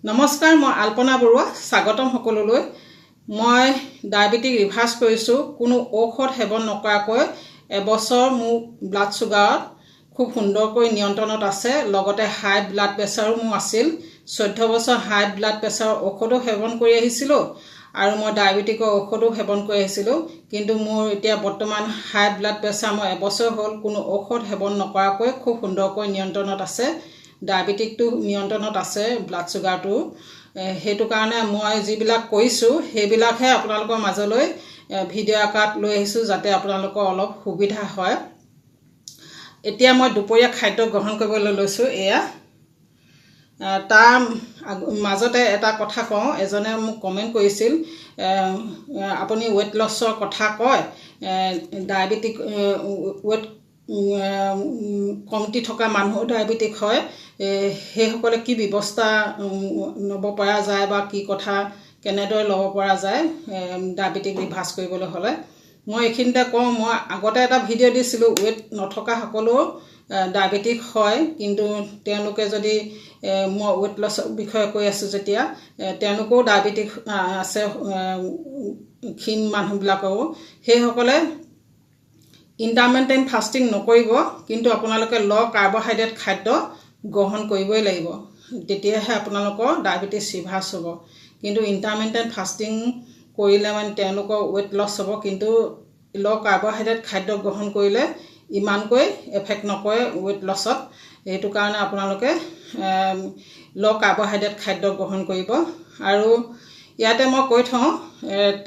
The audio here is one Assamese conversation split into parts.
নমস্কাৰ, মই আল্পনা বৰুৱা। স্বাগতম সকলোলৈ। মই ডায়েবেটিক ৰিভাৰ্ছ কৰিছোঁ। কোনো ঔষধ সেৱন নকৰাকৈ এবছৰ মোৰ ব্লাড চুগাৰ খুব সুন্দৰকৈ নিয়ন্ত্ৰণত আছে। লগতে হাই ব্লাড প্ৰেছাৰো মোৰ আছিল। 14 বছৰ হাই ব্লাড প্ৰেছাৰৰ ঔষধো সেৱন কৰি আহিছিলোঁ আৰু মই ডায়েবেটিকৰ ঔষধো সেৱন কৰি আহিছিলোঁ। কিন্তু মোৰ এতিয়া বৰ্তমান হাই ব্লাড প্ৰেছাৰ মই এবছৰ হ'ল কোনো ঔষধ সেৱন নকৰাকৈ খুব সুন্দৰকৈ নিয়ন্ত্ৰণত আছে। ডায়েবেটিকটো নিয়ন্ত্ৰণত আছে, ব্লাড চুগাৰটো। সেইটো কাৰণে মই যিবিলাক কৰিছোঁ সেইবিলাকহে আপোনালোকৰ মাজলৈ ভিডিঅ' আকাৰত লৈ আহিছোঁ, যাতে আপোনালোকৰ অলপ সুবিধা হয়। এতিয়া মই দুপৰীয়া খাদ্য গ্ৰহণ কৰিবলৈ লৈছোঁ। এয়া তাৰ মাজতে এটা কথা কওঁ, এজনে মোক কমেণ্ট কৰিছিল, আপুনি ৱেইট লছৰ কথা কয়, ডায়েবেটিক ৱেইট কমটি থকা মানুহো ডায়েবেটিক হয়, সেইসকলে কি ব্যৱস্থা ল'ব পৰা যায় বা কি কথা কেনেদৰে ল'ব পৰা যায় ডায়েবেটিক ৰিভাৰ্ছ কৰিবলৈ হ'লে। মই এইখিনিতে কওঁ, মই আগতে এটা ভিডিঅ' দিছিলোঁ, ৱেইট নথকা সকলো ডায়েবেটিক হয়, কিন্তু তেওঁলোকে যদি মই ৱেইট লছৰ বিষয়ে কৈ আছোঁ যেতিয়া তেওঁলোকেও ডায়েবেটিক আছে, ক্ষীণ মানুহবিলাকৰো। সেইসকলে ইণ্টাৰমিটেণ্ট ফাষ্টিং নকৰিব, কিন্তু আপোনালোকে ল' কাৰ্বহাইড্ৰেট খাদ্য গ্ৰহণ কৰিবই লাগিব, তেতিয়াহে আপোনালোকৰ ডায়েবেটিছ ৰিভাৰ্ছ হ'ব। কিন্তু ইণ্টাৰমিটেণ্ট ফাষ্টিং কৰিলে মানে তেওঁলোকৰ ৱেইট লছ হ'ব, কিন্তু ল' কাৰ্বহাইড্ৰেট খাদ্য গ্ৰহণ কৰিলে ইমানকৈ এফেক্ট নকৰে ৱেইট লছত। সেইটো কাৰণে আপোনালোকে ল' কাৰ্বহাইড্ৰেট খাদ্য গ্ৰহণ কৰিব। আৰু ইয়াতে মই কৈ থওঁ,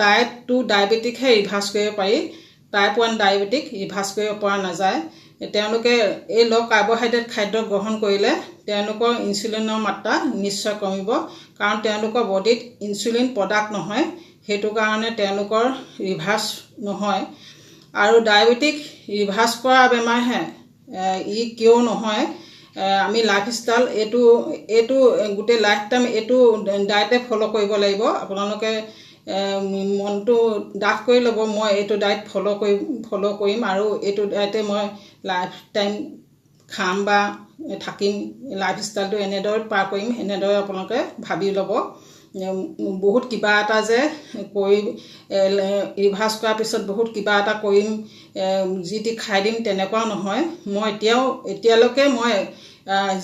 টাইপ 2 ডায়েবেটিকহে ৰিভাৰ্ছ কৰিব পাৰি, টাইপ 1 ডায়েবেটিক ৰিভাৰ্ছ কৰিব পৰা নাযায়। তেওঁলোকে এই ল' কাৰ্বহাইড্ৰেট খাদ্য গ্ৰহণ কৰিলে তেওঁলোকৰ ইনচুলিনৰ মাত্ৰা নিশ্চয় কমিব, কাৰণ তেওঁলোকৰ বডিত ইনচুলিন প্ৰডাক্ট নহয়, সেইটো কাৰণে তেওঁলোকৰ ৰিভাৰ্ছ নহয়। আৰু ডায়েবেটিক ৰিভাৰ্ছ কৰা বেমাৰহে, ই কিয় নহয়, আমি লাইফষ্টাইল এইটো গোটেই লাইফ টাইম এইটো ডায়েটে ফ'ল' কৰিব লাগিব। আপোনালোকে মনটো ডাঠ কৰি ল'ব, মই এইটো ডায়েট ফ'ল' কৰিম আৰু এইটো ডায়েটে মই লাইফ টাইম খাম বা থাকিম, লাইফষ্টাইলটো এনেদৰে পাৰ কৰিম, এনেদৰে আপোনালোকে ভাবি ল'ব। বহুত কিবা এটা যে কৰি ৰিভাৰ্ছ কৰাৰ পিছত বহুত কিবা এটা কৰিম, যি টি খাই দিম, তেনেকুৱাও নহয়। মই এতিয়ালৈকে মই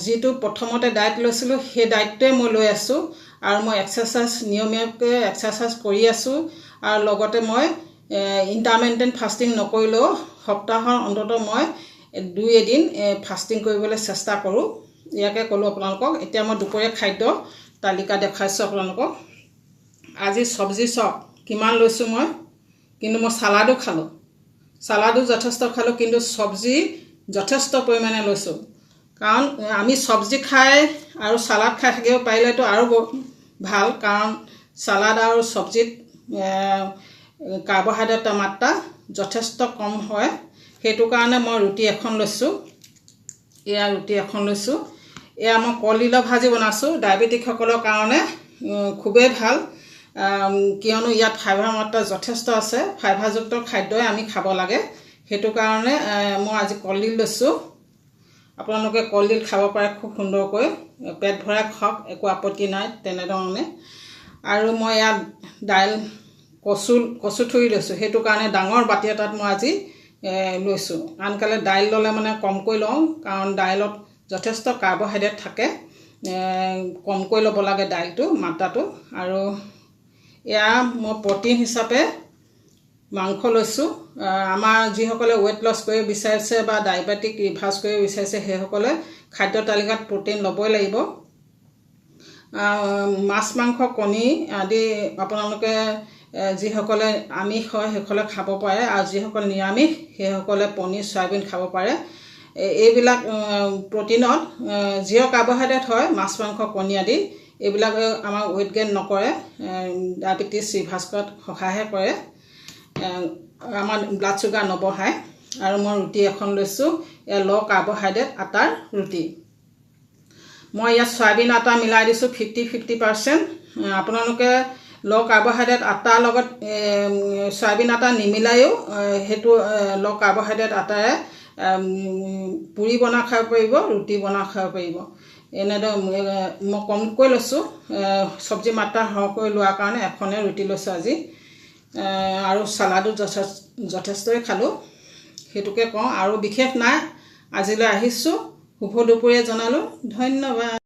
যিটো প্ৰথমতে ডায়েট লৈছিলোঁ সেই ডায়েটটোৱে মই লৈ আছোঁ, আৰু মই এক্সাৰচাইজ নিয়মীয়াকৈ এক্সাৰচাইজ কৰি আছোঁ। আৰু লগতে মই ইণ্টাৰমিটেণ্ট ফাষ্টিং নকৰিলেও সপ্তাহৰ অন্ততঃ মই 2 এদিন ফাষ্টিং কৰিবলৈ চেষ্টা কৰোঁ। ইয়াকে ক'লোঁ আপোনালোকক। এতিয়া মই দুপৰীয়া খাদ্য তালিকা দেখাইছোঁ আপোনালোকক। আজি চব্জি চাওক কিমান লৈছোঁ মই, কিন্তু মই চালাডো খালোঁ, চালাডো যথেষ্ট খালোঁ, কিন্তু চব্জি যথেষ্ট পৰিমাণে লৈছোঁ। কাৰণ আমি চব্জি খাই আৰু চালাড খাই থাকিব পাৰিলেতো আৰু ভাল, কাৰণ চালাড আৰু চব্জিত কাৰ্বহাইড্ৰেটৰ মাত্ৰা যথেষ্ট কম হয়। সেইটো কাৰণে মই ৰুটি এখন লৈছোঁ। এয়া ৰুটি এখন লৈছোঁ। এয়া মই কলডিলৰ ভাজি বনাইছোঁ, ডায়েবেটিকসকলৰ কাৰণে খুবেই ভাল, কিয়নো ইয়াত ফাইবাৰ মাত্ৰা যথেষ্ট আছে। ফাইবাৰযুক্ত খাদ্যই আমি খাব লাগে। সেইটো কাৰণে মই আজি কলডিল লৈছোঁ। আপোনালোকে কলডিল খাব পাৰে খুব সুন্দৰকৈ, পেট ভৰাই খাওক, একো আপত্তি নাই তেনেধৰণে। আৰু মই ইয়াত দাইল কচু ঠুৰি লৈছোঁ, সেইটো কাৰণে ডাঙৰ বাতি এটাত মই আজি লৈছোঁ। আনকালে দাইল ল'লে মানে কমকৈ লওঁ, কাৰণ দাইলত যথেষ্ট কাৰ্বহাইড্ৰেট থাকে, কমকৈ ল'ব লাগে দাইলটো মাত্ৰাটো। আৰু এয়া মই প্ৰ'টিন হিচাপে মাংস লৈছোঁ। আমাৰ যিসকলে ৱেইট লছ কৰিব বিচাৰিছে বা ডায়েবেটিক ৰিভাৰ্ছ কৰিব বিচাৰিছে সেইসকলে খাদ্য তালিকাত প্ৰ'টিন ল'বই লাগিব। মাছ মাংস কণী আদি আপোনালোকে যিসকলে আমিষ হয় সেইসকলে খাব পাৰে, আৰু যিসকল নিৰামিষ সেইসকলে পনীৰ চয়াবিন খাব পাৰে। এইবিলাক প্ৰ'টিনত জিৰ' কাৰ্বহাইড্ৰেট হয়, মাছ মাংস কণী আদি। এইবিলাকে আমাৰ ৱেইট গেইন নকৰে, ডায়েবেটিছ ৰিভাৰ্ছ কৰাত সহায়হে কৰে, আমাৰ ব্লাড চুগাৰ নবঢ়ায়। আৰু মই ৰুটি এখন লৈছোঁ, এয়া ল' কাৰ্বহাইড্ৰেট আটাৰ ৰুটি। মই ইয়াত চয়াবিন আটা মিলাই দিছোঁ 50-50%। আপোনালোকে ল' কাৰ্বহাইড্ৰেট আটাৰ লগত চয়াবিন আটা নিমিলায়ো সেইটো ল' কাৰ্বহাইড্ৰেট আটাৰে পুৰি বনাই খাব পাৰিব, ৰুটি বনাই খাব পাৰিব। এনেদৰে মই কমকৈ লৈছোঁ চব্জি মাত্ৰা সৰহকৈ লোৱাৰ কাৰণে এখনে ৰুটি লৈছোঁ আজি আৰু চালাডো যথেষ্টই খালোঁ সেইটোকে কওঁ আৰু বিশেষ নাই আজিলৈ আহিছোঁ শুভ দুপৰীয়া জনালোঁ ধন্যবাদ।